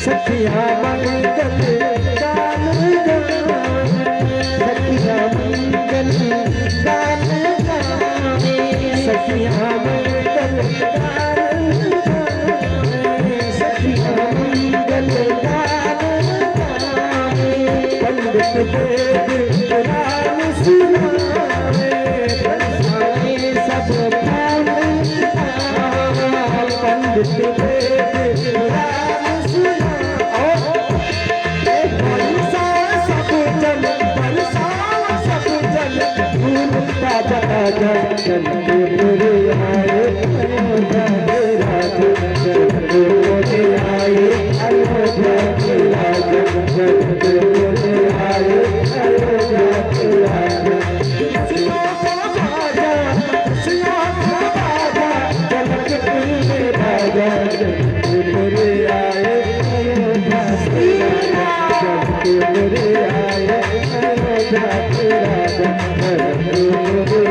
सखिया मंगल गान सखिया मंगल गान सखिया मंगल गान सखिया मंगल गान पंडित वेद राम सुनावे बरसाए सब फूल पंडित वेद राम सुनावे बरसा सब जल बरसा सब जल फूल राजा राजा जल के मोरे आए अयोध्या के राज जल के मोरे आए अयोध्या के राज जल के मोरे आए अयोध्या के राज खुशियों का बाजा खुशियों का बाजा जल के मोरे राजा जल के मोरे आए अयोध्या के राजा जल के मोरे आए अयोध्या के राजा जल के मोरे